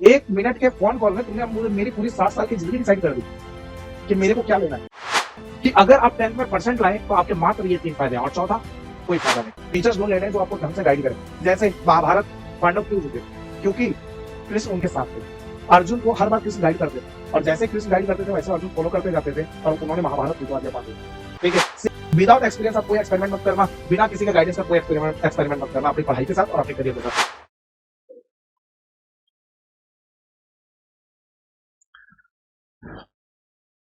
एक मिनट के phone call में तुमने मेरी पूरी 7 साल की जिंदगी डिसाइड कर दी कि मेरे को क्या लेना है। कि अगर आप 10th में परसेंट लाए तो आपके मात्र ये 3 फायदे हैं, और चौथा कोई फायदा नहीं। टीचर्स लोग ले रहे हैं जो आपको ढंग से गाइड करें। जैसे महाभारत पांडव क्यों जीते? क्योंकि कृष्ण उनके साथ थे। अर्जुन को हर बार कृष्ण गाइड करते थे, और जैसे कृष्ण गाइड करते थे वैसे अर्जुन फॉलो करते जाते थे, और उन्होंने महाभारत जितवा दिया पांडव। ठीक है, विदाउट एक्सपीरियंस आप कोई एक्सपेरिमेंट मत करना, बिना किसी का गाइडेंस का कोई एक्सपेरिमेंट मत करना अपनी पढ़ाई के साथ और अपने करियर के साथ।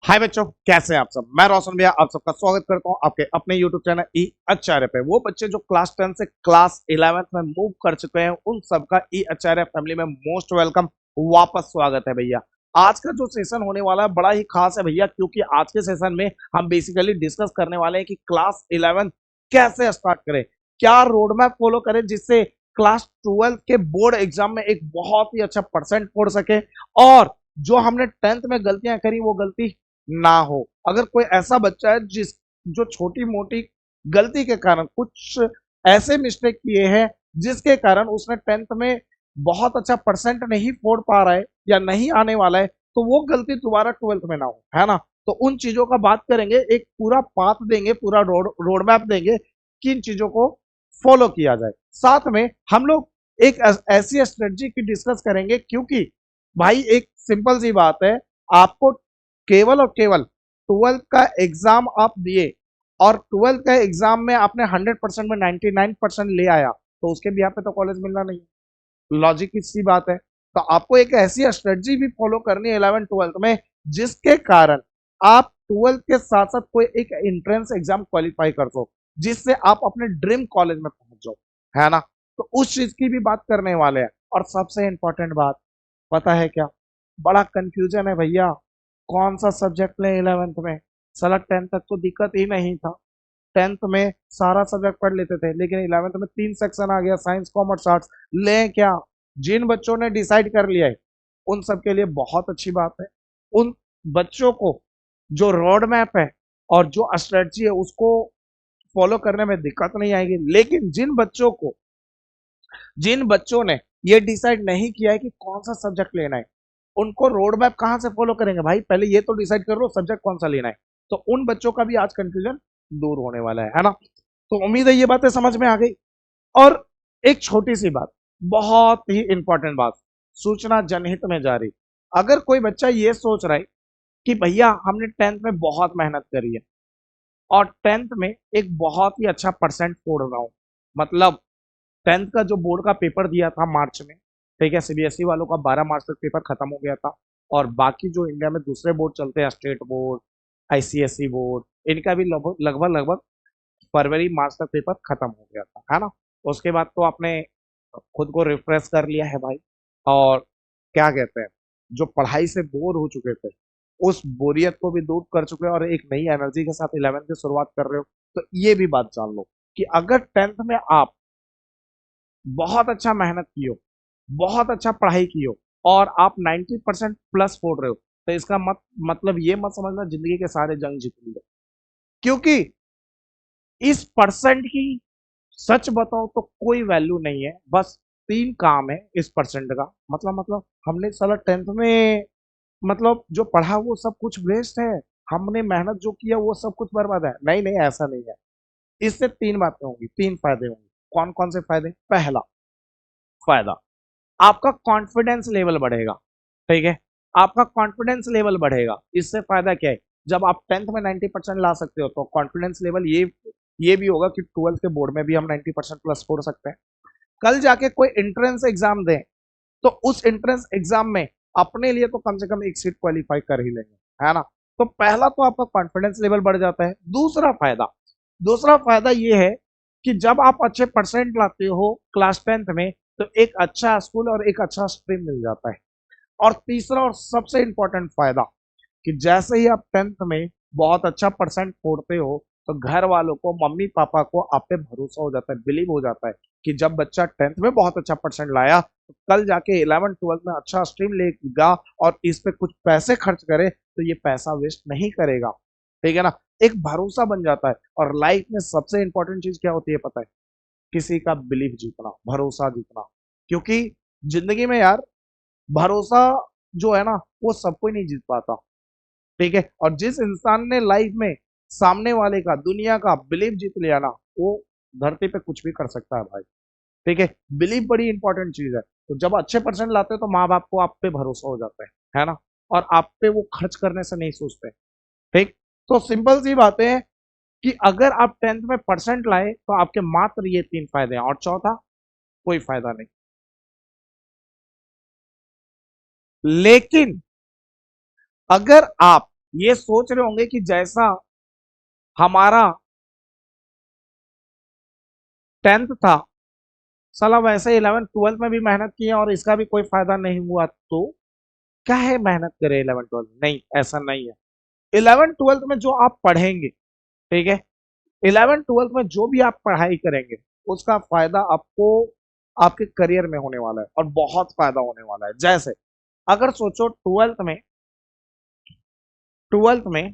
हाय बच्चों, कैसे हैं आप सब। मैं रोशन भैया आप सबका स्वागत करता हूं आपके अपने YouTube चैनल ई आचार्य पे। वो बच्चे जो क्लास 10 से क्लास 11 में मूव कर चुके हैं उन सबका ई आचार्य फैमिली में मोस्ट वेलकम, वापस स्वागत है भैया। आज का जो सेशन होने वाला है बड़ा ही खास है भैया, क्योंकि आज के सेशन में हम बेसिकली डिस्कस करने वाले हैं कि क्लास 11 कैसे स्टार्ट करें, क्या रोड मैप फॉलो करें जिससे क्लास 12 के बोर्ड एग्जाम में एक बहुत ही अच्छा परसेंट फोड़ सके, और जो हमने 10th में गलतियां करी वो गलती ना हो। अगर कोई ऐसा बच्चा है जो छोटी मोटी गलती के कारण कुछ ऐसे मिस्टेक किए हैं जिसके कारण उसने 10th में बहुत अच्छा परसेंट नहीं फोड़ पा रहा है या नहीं आने वाला है, तो वो गलती दोबारा 12th में ना हो, है ना। तो उन चीजों का बात करेंगे, एक पूरा पाथ देंगे, पूरा रोड मैप देंगे किन चीजों को फॉलो किया जाए। साथ में हम लोग एक ऐसी स्ट्रेटजी की डिस्कस करेंगे, क्योंकि भाई एक सिंपल सी बात है, आपको केवल और केवल 12th का एग्जाम आप दिए और 12th का एग्जाम में आपने 100% में 99% ले आया, तो उसके भी यहाँ पे तो कॉलेज मिलना नहीं है। लॉजिक की सी बात है। तो आपको एक ऐसी स्ट्रेटजी भी फॉलो करनी है 11 12th में, जिसके कारण आप 12th के साथ साथ कोई एक एंट्रेंस एग्जाम क्वालिफाई कर दो, जिससे आप अपने ड्रीम कॉलेज में पहुंच जाओ, है ना। तो उस चीज की भी बात करने वाले हैं। और सबसे इंपॉर्टेंट बात पता है क्या, बड़ा कंफ्यूजन है भैया, कौन सा सब्जेक्ट लें 11th में। साला 10th तक तो दिक्कत ही नहीं था, 10th में सारा सब्जेक्ट पढ़ लेते थे, लेकिन 11th में 3 सेक्शन आ गया, साइंस कॉमर्स आर्ट्स। लें क्या? जिन बच्चों ने डिसाइड कर लिया है उन सब के लिए बहुत अच्छी बात है। उन बच्चों को जो रोड मैप है और जो स्ट्रेटजी है उसको फॉलो करने में दिक्कत नहीं आएगी। लेकिन जिन बच्चों ने ये डिसाइड नहीं किया है कि कौन सा सब्जेक्ट लेना है, उनको रोड मैप कहां से फॉलो करेंगे भाई? पहले ये तो डिसाइड कर लो सब्जेक्ट कौन सा लेना है। तो उन बच्चों का भी आज कंफ्यूजन दूर होने वाला है ना। तो उम्मीद है ये बातें समझ में आ गई। और एक छोटी सी बात, बहुत ही इंपॉर्टेंट बात, सूचना जनहित में जारी। अगर कोई बच्चा ये सोच रहा है कि भैया हमने 10th में बहुत मेहनत करी है और 10th में एक बहुत ही अच्छा परसेंट फोड़ रहा हूं, मतलब 10th का जो बोर्ड का पेपर दिया था मार्च में, ठीक है, सीबीएसई वालों का 12 मार्च तक पेपर खत्म हो गया था, और बाकी जो इंडिया में दूसरे बोर्ड चलते हैं, स्टेट बोर्ड, आईसीएसई बोर्ड, इनका भी लगभग लगभग लगभग फरवरी मार्च तक पेपर खत्म हो गया था, है ना। उसके बाद तो आपने खुद को रिफ्रेश कर लिया है भाई, और क्या कहते हैं, जो पढ़ाई से बोर हो चुके थे उस बोरियत को भी दूर कर चुके हैं और एक नई एनर्जी के साथ 11th की शुरुआत कर रहे हो। तो ये भी बात जान लो कि अगर 10th में आप बहुत अच्छा मेहनत की हो, बहुत अच्छा पढ़ाई की हो, और आप 90% प्लस फोड़ रहे हो, तो इसका मतलब ये मत समझना जिंदगी के सारे जंग जीत लिए, क्योंकि इस परसेंट की सच बताओ तो कोई वैल्यू नहीं है। बस 3 काम है इस परसेंट का, मतलब हमने साला 10th में मतलब जो पढ़ा वो सब कुछ वेस्ट है, हमने मेहनत जो किया वो सब कुछ बर्बाद है। नहीं नहीं, ऐसा नहीं है। इससे 3 बातें होंगी, 3 फायदे होंगे। कौन कौन से फायदे? पहला फायदा, आपका कॉन्फिडेंस लेवल बढ़ेगा, ठीक है, आपका कॉन्फिडेंस लेवल बढ़ेगा। इससे फायदा क्या है, जब आप 10th में 90% ला सकते हो तो कॉन्फिडेंस लेवल ये भी होगा कि 12th के बोर्ड में भी हम 90% प्लस फोड़ सकते हैं। कल जाके कोई एंट्रेंस एग्जाम दें तो उस एंट्रेंस एग्जाम में अपने लिए तो कम से कम एक सीट क्वालिफाई कर ही लेंगे, है ना। तो पहला तो आपका कॉन्फिडेंस लेवल बढ़ जाता है। दूसरा फायदा ये है कि जब आप अच्छे परसेंट लाते हो क्लास 10th में, तो एक अच्छा स्कूल और एक अच्छा स्ट्रीम मिल जाता है। और तीसरा और सबसे इंपॉर्टेंट फायदा, कि जैसे ही आप 10th में बहुत अच्छा परसेंट फोड़ते हो तो घर वालों को, मम्मी पापा को आप पे भरोसा हो जाता है, बिलीव हो जाता है कि जब बच्चा 10th में बहुत अच्छा परसेंट लाया तो कल जाके 11 12 में अच्छा स्ट्रीम लेगा और इस पे कुछ पैसे खर्च करे तो ये पैसा वेस्ट नहीं करेगा, ठीक है ना। एक भरोसा बन जाता है। और लाइफ में सबसे इंपॉर्टेंट चीज क्या होती है पता है? किसी का बिलीव जीतना, भरोसा जीतना। क्योंकि जिंदगी में यार भरोसा जो है ना वो सब कोई नहीं जीत पाता, ठीक है। और जिस इंसान ने लाइफ में सामने वाले का, दुनिया का बिलीव जीत लिया ना, वो धरती पे कुछ भी कर सकता है भाई, ठीक है। बिलीव बड़ी इंपॉर्टेंट चीज है। तो जब अच्छे परसेंट लाते हैं तो माँ बाप को आप पे भरोसा हो जाता है ना, और आप पे वो खर्च करने से नहीं सोचते, ठीक। तो सिंपल सी बात है कि अगर आप 10th में परसेंट लाए तो आपके मात्र ये 3 फायदे हैं, और चौथा कोई फायदा नहीं। लेकिन अगर आप ये सोच रहे होंगे कि जैसा हमारा 10th था, साला वैसे 11th 12th में भी मेहनत की है और इसका भी कोई फायदा नहीं हुआ, तो क्या है मेहनत करे 11th 12th? नहीं, ऐसा नहीं है। 11th 12th में जो आप पढ़ेंगे, ठीक है, 11th 12th में जो भी आप पढ़ाई करेंगे उसका फायदा आपको आपके करियर में होने वाला है, और बहुत फायदा होने वाला है। जैसे अगर सोचो 12th में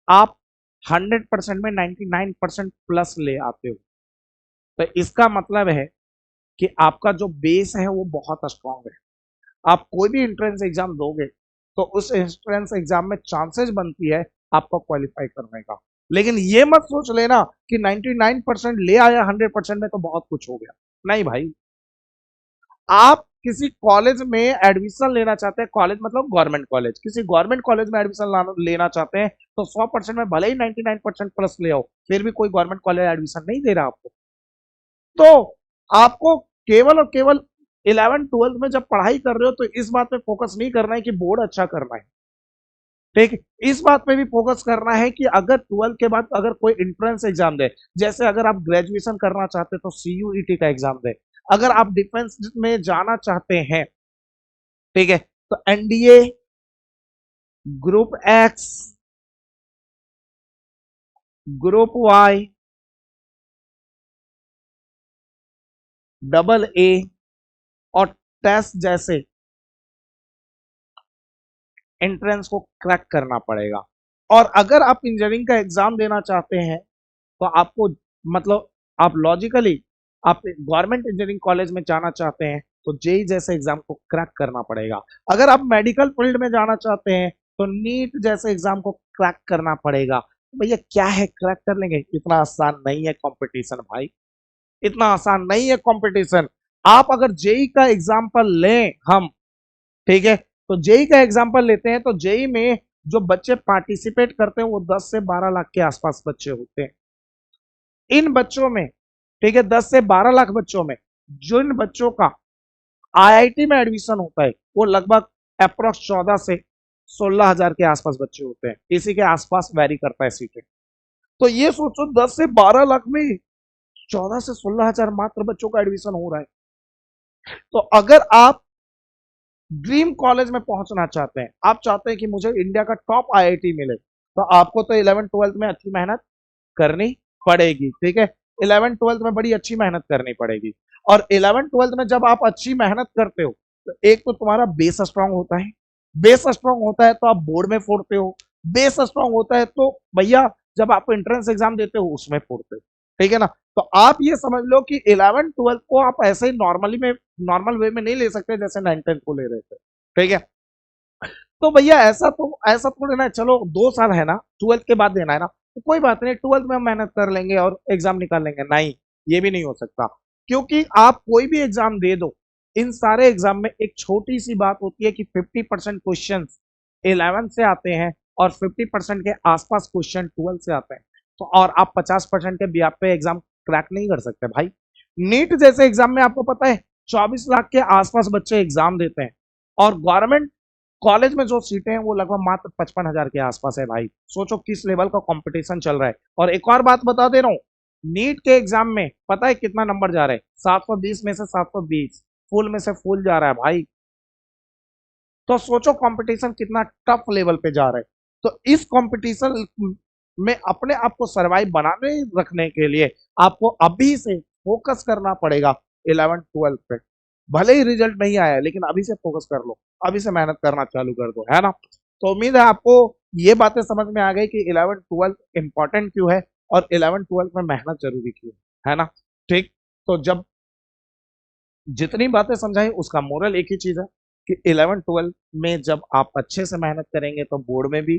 आप 100% में 99% प्लस ले आते हो, तो इसका मतलब है कि आपका जो बेस है वो बहुत स्ट्रांग है। आप कोई भी एंट्रेंस एग्जाम दोगे तो उस एंट्रेंस एग्जाम में चांसेस बनती है आपको क्वालिफाई करने का। लेकिन ये मत सोच लेना कि 99% ले आया 100% में तो बहुत कुछ हो गया, नहीं भाई। आप किसी कॉलेज में एडमिशन लेना चाहते हैं, कॉलेज मतलब गवर्नमेंट कॉलेज, किसी गवर्नमेंट कॉलेज में एडमिशन लेना चाहते हैं, तो 100% में भले ही 99% प्लस ले आओ, फिर भी कोई गवर्नमेंट कॉलेज एडमिशन नहीं दे रहा आपको। तो आपको केवल और केवल 11 12 में जब पढ़ाई कर रहे हो तो इस बात पे फोकस नहीं करना है कि बोर्ड अच्छा करना है, ठीक। इस बात पे भी फोकस करना है कि अगर 12 के बाद अगर कोई एंट्रेंस एग्जाम दे, जैसे अगर आप ग्रेजुएशन करना चाहते हैं तो सीयूईटी का एग्जाम दे, अगर आप डिफेंस में जाना चाहते हैं, ठीक है, तो NDA, group X, group Y, double A और टेस्ट जैसे एंट्रेंस को क्रैक करना पड़ेगा। और अगर आप इंजीनियरिंग का एग्जाम देना चाहते हैं तो आपको, मतलब आप लॉजिकली आप गवर्नमेंट इंजीनियरिंग कॉलेज में जाना चाहते हैं तो जेई जैसे एग्जाम को क्रैक करना पड़ेगा। अगर आप मेडिकल फील्ड में जाना चाहते हैं तो नीट जैसे एग्जाम को क्रैक करना पड़ेगा। भैया क्या है, क्रैक कर लेंगे? इतना आसान नहीं है कंपटीशन भाई, इतना आसान नहीं है कंपटीशन। आप अगर जेई का एग्जाम्पल लें हम, ठीक है, तो जेई का एग्जाम्पल लेते हैं तो जेई में जो बच्चे पार्टिसिपेट करते हैं वो 10 से 12 लाख के आसपास बच्चे होते हैं। इन बच्चों में, ठीक है, 10 से 12 लाख बच्चों में जिन बच्चों का आईआईटी में एडमिशन होता है वो लगभग अप्रोक्स 14 से 16 हजार के आसपास बच्चे होते हैं, इसी के आसपास वैरी करता है सीटें। तो ये सोचो 10 से 12 लाख में 14 से 16 हजार मात्र बच्चों का एडमिशन हो रहा है। तो अगर आप ड्रीम कॉलेज में पहुंचना चाहते हैं, आप चाहते हैं कि मुझे इंडिया का टॉप आईआईटी मिले, तो आपको तो 11 12 में अच्छी मेहनत करनी पड़ेगी, ठीक है। 11 12 में बड़ी अच्छी मेहनत करनी पड़ेगी। और 11 12 में जब आप अच्छी मेहनत करते हो तो एक तो तुम्हारा बेस स्ट्रांग होता है, बेस स्ट्रांग होता है तो आप बोर्ड में फोड़ते हो, बेस स्ट्रांग होता है तो भैया जब आप एंट्रेंस एग्जाम देते हो उसमें फोड़ते हो, ठीक है ना। तो आप ये समझ लो कि 11 12 को आप ऐसे ही नॉर्मल वे में नहीं ले सकते जैसे 9 10 को ले रहे थे, ठीक है। तो भैया ऐसा थोड़ी ना, चलो 2 साल है ना, 12 के बाद देना है ना, तो कोई बात नहीं, 12 में हम मेहनत कर लेंगे और एग्जाम निकाल लेंगे। नहीं, ये भी नहीं हो सकता, क्योंकि आप कोई भी एग्जाम दे दो, इन सारे एग्जाम में एक छोटी सी बात होती है कि 50% क्वेश्चन 11 से आते हैं और 50% के आसपास क्वेश्चन 12 से आते हैं। तो और आप 50% के ब्याह पे एग्जाम क्रैक नहीं कर सकते भाई। नीट जैसे एग्जाम में आपको पता है 24 लाख के आसपास बच्चे एग्जाम देते हैं, और गवर्नमेंट कॉलेज में जो सीटें हैं वो लगभग मात्र 55 हजार के आसपास है भाई। सोचो किस लेवल का कंपटीशन चल रहा है। और एक और बात बता दे रहा हूँ, नीट के एग्जाम में पता है कितना नंबर जा रहा है? 720 में से 720, फुल में से फुल जा रहा है भाई। तो सोचो कंपटीशन कितना टफ लेवल पे जा रहा है। तो इस कंपटीशन में अपने आप को सर्वाइव बनाने रखने के लिए आपको अभी से फोकस करना पड़ेगा 11 12 पे। भले ही रिजल्ट नहीं आया लेकिन अभी से फोकस कर लो, अभी से मेहनत करना चालू कर दो, है ना। तो उम्मीद है आपको ये बातें समझ में आ गई कि 11 12 इंपॉर्टेंट क्यों है और 11 12 में मेहनत जरूरी क्यों है ना, ठीक। तो जब जितनी बातें समझाई उसका मोरल एक ही चीज है कि 11-12 में जब आप अच्छे से मेहनत करेंगे तो बोर्ड में भी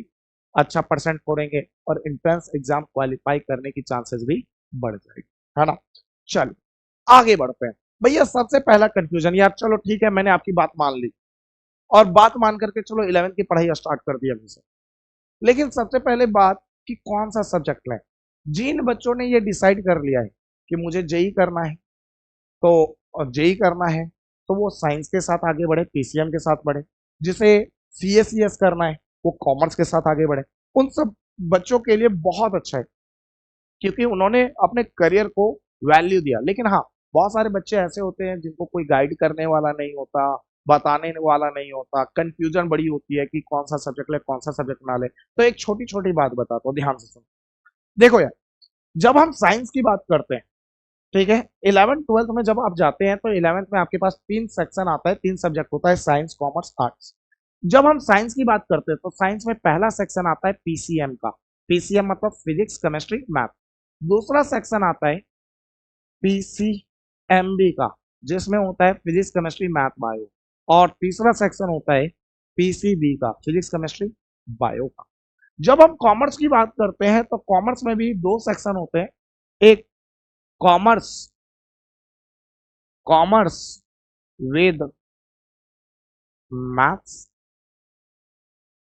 अच्छा परसेंट छोड़ेंगे और एंट्रेंस एग्जाम क्वालिफाई करने की चांसेस भी बढ़ जाएगी, है ना। चलो आगे बढ़ते हैं। भैया सबसे पहला कंफ्यूजन, यार चलो ठीक है मैंने आपकी बात मान ली और बात मान करके चलो 11th की पढ़ाई स्टार्ट कर दी अभी से, लेकिन सबसे पहले बात कि कौन सा सब्जेक्ट लें। जिन बच्चों ने ये डिसाइड कर लिया है कि मुझे जेई करना है तो जेई करना है तो वो साइंस के साथ आगे बढ़े, पीसीएम के साथ बढ़े। जिसे सीएसईएस करना है वो कॉमर्स के साथ आगे बढ़े। उन सब बच्चों के लिए बहुत अच्छा है क्योंकि उन्होंने अपने करियर को वैल्यू दिया। लेकिन हाँ, बहुत सारे बच्चे ऐसे होते हैं जिनको कोई गाइड करने वाला नहीं होता, बताने वाला नहीं होता, कंफ्यूजन बड़ी होती है कि कौन सा सब्जेक्ट ले कौन सा सब्जेक्ट ना ले। तो एक छोटी छोटी बात बताता हूँ, ध्यान से सुनो। देखो यार, जब हम साइंस की बात करते हैं, ठीक है, 11th-12th में जब आप जाते हैं तो 11th में आपके पास 3 सेक्शन आता है, 3 सब्जेक्ट होता है, साइंस, कॉमर्स, आर्ट्स। जब हम साइंस की बात करते हैं तो साइंस में पहला सेक्शन आता है पीसीएम का। पीसीएम मतलब फिजिक्स, केमिस्ट्री, मैथ। दूसरा सेक्शन आता है पीसीएमबी का, जिसमें होता है फिजिक्स, केमिस्ट्री, मैथ, बायो। और तीसरा सेक्शन होता है पीसीबी का, फिजिक्स, केमिस्ट्री, बायो का। जब हम कॉमर्स की बात करते हैं तो कॉमर्स में भी 2 सेक्शन होते हैं, एक कॉमर्स कॉमर्स विद मैथ्स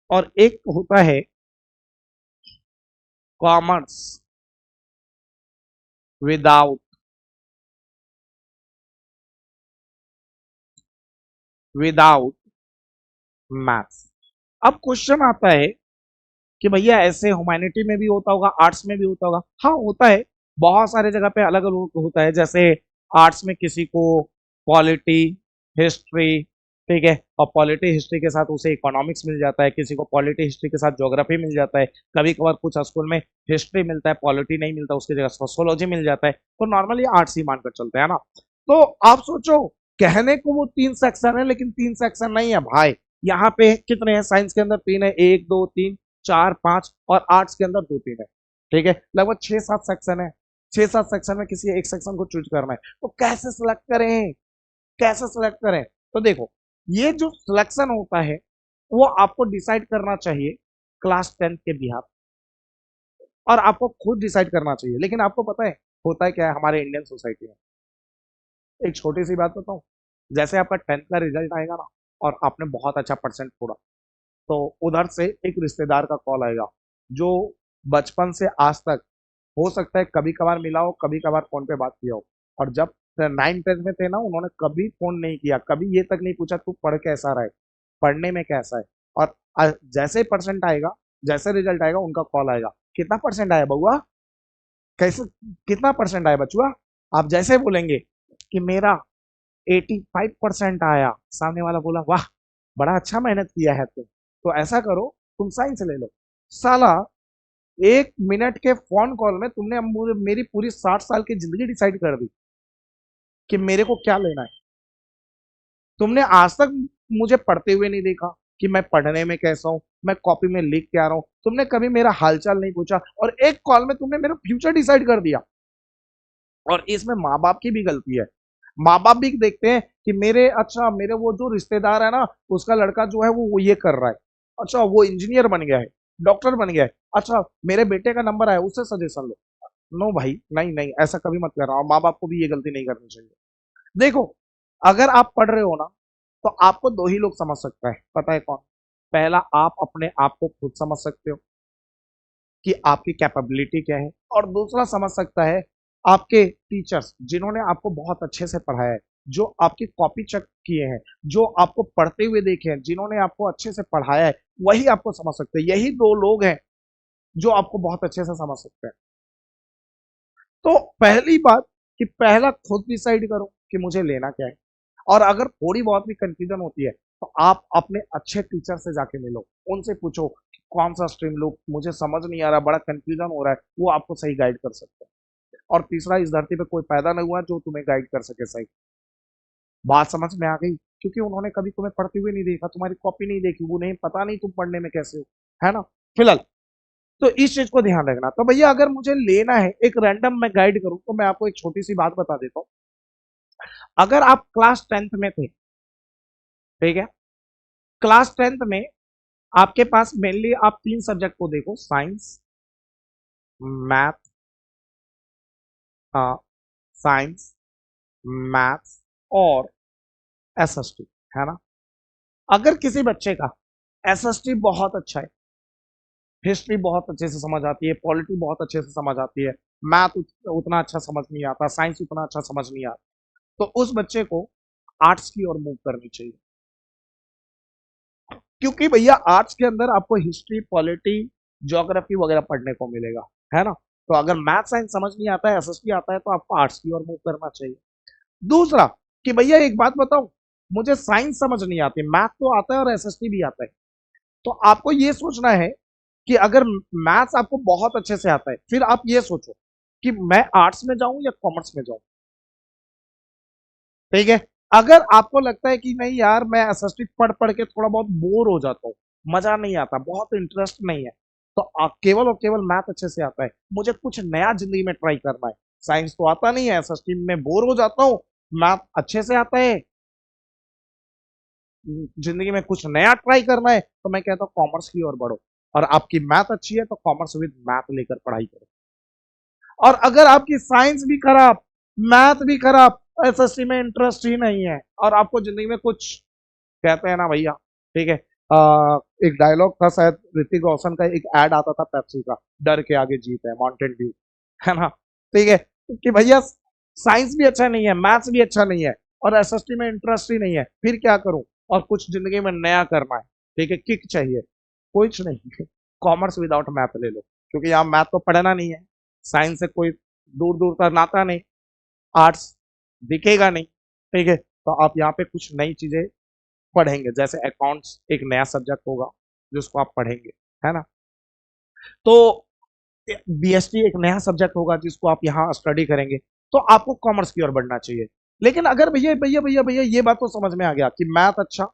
और एक होता है कॉमर्स विदाउट विदाउट मैथ्स। अब क्वेश्चन आता है कि भैया ऐसे ह्यूमैनिटी में भी होता होगा, आर्ट्स में भी होता होगा। हाँ होता है, बहुत सारे जगह पे अलग अलग होता है। जैसे आर्ट्स में किसी को पॉलिटी, हिस्ट्री, ठीक है, और पॉलिटी हिस्ट्री के साथ उसे इकोनॉमिक्स मिल जाता है, किसी को पॉलिटी हिस्ट्री के साथ ज्योग्राफी मिल जाता है। कभी कभार कुछ स्कूल में हिस्ट्री मिलता है, पॉलिटी नहीं मिलता, उसकी जगह सोशियोलॉजी मिल जाता है। तो नॉर्मली आर्ट्स ही मानकर चलते हैं ना। तो आप सोचो, कहने को वो 3 सेक्शन है लेकिन 3 सेक्शन नहीं है भाई। यहाँ पे कितने हैं? साइंस के अंदर 3 है, 1 2 3 4 5, और आर्ट्स के अंदर 2 3 है, ठीक है, लगभग 6 7 सेक्शन है। 6 7 सेक्शन में किसी एक सेक्शन को चूज करना है, तो कैसे सिलेक्ट करें, कैसे सिलेक्ट करें? तो देखो, ये जो सिलेक्शन होता है वो आपको डिसाइड करना चाहिए क्लास 10th के बिहार, और आपको खुद डिसाइड करना चाहिए। लेकिन आपको पता है होता है क्या है हमारे इंडियन सोसाइटी में? एक छोटी सी बात बताऊं, जैसे आपका 10th का रिजल्ट आएगा ना और आपने बहुत अच्छा परसेंट छोड़ा, तो उधर से एक रिश्तेदार का कॉल आएगा जो बचपन से आज तक हो सकता है कभी कभार मिला हो, कभी कभार फोन पे बात किया हो, और जब 9th-10th में थे ना उन्होंने कभी फोन नहीं किया, कभी ये तक नहीं पूछा तू पढ़ कैसा रहा है, पढ़ने में कैसा है। और जैसे परसेंट आएगा, जैसे रिजल्ट आएगा, उनका कॉल आएगा, कितना परसेंट आया बउआ, कैसे, कितना परसेंट आया बचुआ। आप जैसे बोलेंगे कि मेरा 85% आया, सामने वाला बोला वाह बड़ा अच्छा मेहनत किया है तुम, तो ऐसा करो तुम साइंस ले लो। साला 1 मिनट के फोन कॉल में तुमने अब मेरी पूरी 60 साल की जिंदगी डिसाइड कर दी कि मेरे को क्या लेना है। तुमने आज तक मुझे पढ़ते हुए नहीं देखा कि मैं पढ़ने में कैसा हूं, मैं कॉपी में लिख के आ रहा हूं। तुमने कभी मेरा हालचाल नहीं पूछा और एक कॉल में तुमने मेरा फ्यूचर डिसाइड कर दिया। और इसमें माँ बाप की भी गलती है। माँ बाप भी देखते हैं कि मेरे, अच्छा मेरे वो जो रिश्तेदार है ना उसका लड़का जो है वो ये कर रहा है, अच्छा वो इंजीनियर बन गया है, डॉक्टर बन गया है, अच्छा मेरे बेटे का नंबर आया उससे सजेशन लो। नो भाई, नहीं नहीं, ऐसा कभी मत करना, और माँ बाप को भी ये गलती नहीं करनी चाहिए। देखो, अगर आप पढ़ रहे हो ना तो आपको 2 ही लोग समझ सकता है, पता है कौन? पहला, आप अपने आप को खुद समझ सकते हो कि आपकी कैपेबिलिटी क्या है, और दूसरा समझ सकता है आपके टीचर्स जिन्होंने आपको बहुत अच्छे से पढ़ाया है, जो आपकी कॉपी चेक किए हैं, जो आपको पढ़ते हुए देखे हैं, जिन्होंने आपको अच्छे से पढ़ाया है, वही आपको समझ सकते हैं। यही 2 लोग हैं जो आपको बहुत अच्छे से समझ सकते हैं। तो पहली बात कि पहला खुद डिसाइड करो कि मुझे लेना क्या है। और अगर थोड़ी बहुत भी कंफ्यूजन होती है तो आप अपने अच्छे टीचर से जाके मिलो, उनसे पूछो कि कौन सा स्ट्रीम लो, मुझे समझ नहीं आ रहा, बड़ा कंफ्यूजन हो रहा है, वो आपको सही गाइड कर सकते हैं। और तीसरा, इस धरती पे कोई पैदा नहीं हुआ जो तुम्हें गाइड कर सके सही। बात समझ में आ गई? क्योंकि उन्होंने कभी तुम्हें पढ़ते हुए नहीं देखा, तुम्हारी कॉपी नहीं देखी, वो नहीं, पता नहीं तुम पढ़ने में कैसे हो, है ना। फिलहाल तो इस चीज को ध्यान रखना। तो भैया अगर मुझे लेना है, एक रैंडम मैं गाइड करूं, तो मैं आपको एक छोटी सी बात बता देता हूं। अगर आप क्लास 10th में थे, ठीक है, क्लास 10th में आपके पास मेनली आप 3 सब्जेक्ट को देखो, साइंस, मैथ, साइंस, मैथ्स और एसएसटी, है ना। अगर किसी बच्चे का एसएसटी बहुत अच्छा है, हिस्ट्री बहुत अच्छे से समझ आती है, पॉलिटी बहुत अच्छे से समझ आती है, मैथ उतना अच्छा समझ नहीं आता, साइंस उतना अच्छा समझ नहीं आता, तो उस बच्चे को आर्ट्स की ओर मूव करनी चाहिए। क्योंकि भैया आर्ट्स के अंदर आपको हिस्ट्री, पॉलिटी, ज्योग्राफी वगैरह पढ़ने को मिलेगा, है ना। तो अगर मैथ साइंस समझ नहीं आता है, एसएसटी आता है, तो आपको आर्ट्स की ओर मूव करना चाहिए। दूसरा कि भैया एक बात बताओ, मुझे साइंस समझ नहीं आती, मैथ तो आता है और एसएसटी भी आता है, तो आपको ये सोचना है कि अगर मैथ्स आपको बहुत अच्छे से आता है, फिर आप ये सोचो कि मैं आर्ट्स में जाऊं या कॉमर्स में जाऊं। ठीक है। अगर आपको लगता है कि नहीं यार, मैं एसएसटी पढ़ पढ़ के थोड़ा बहुत बोर हो जाता हूँ, मजा नहीं आता, बहुत इंटरेस्ट नहीं है, तो आप केवल और केवल मैथ अच्छे से आता है, मुझे कुछ नया जिंदगी में ट्राई करना है, साइंस तो आता नहीं है, एसएसटी में बोर हो जाता हूँ, मैथ अच्छे से आता है, जिंदगी में कुछ नया ट्राई करना है, तो मैं कहता हूँ कॉमर्स की ओर बढ़ो। और आपकी मैथ अच्छी है तो कॉमर्स विद मैथ लेकर पढ़ाई करो। और अगर आपकी साइंस भी खराब, मैथ भी खराब, एसएसटी में इंटरेस्ट ही नहीं है, और आपको जिंदगी में कुछ, कहते हैं ना भैया, ठीक है, एक डायलॉग था शायद ऋतिक रोशन का, एक एड आता था पेप्सी का, डर के आगे जीत है, माउंटेन ड्यू, है ना। ठीक है, कि भैया साइंस भी अच्छा नहीं है, मैथ्स भी अच्छा नहीं है, और एसएसटी में इंटरेस्ट ही नहीं है, फिर क्या करूं, और कुछ जिंदगी में नया करना है, ठीक है, किक चाहिए, कुछ नहीं, कॉमर्स विदाउट मैथ ले लो, क्योंकि यहाँ मैथ तो पढ़ना नहीं है, साइंस से कोई दूर दूर तक नाता नहीं, आर्ट्स दिखेगा नहीं, ठीक है, तो आप यहाँ पे कुछ नई चीजें पढ़ेंगे, जैसे अकाउंट्स एक नया सब्जेक्ट होगा जिसको आप पढ़ेंगे, है ना। तो बीएसटी एक नया सब्जेक्ट होगा जिसको आप यहाँ स्टडी करेंगे, तो आपको कॉमर्स की ओर बढ़ना चाहिए। लेकिन अगर भैया भैया भैया भैया ये बात तो समझ में आ गया कि मैथ अच्छा,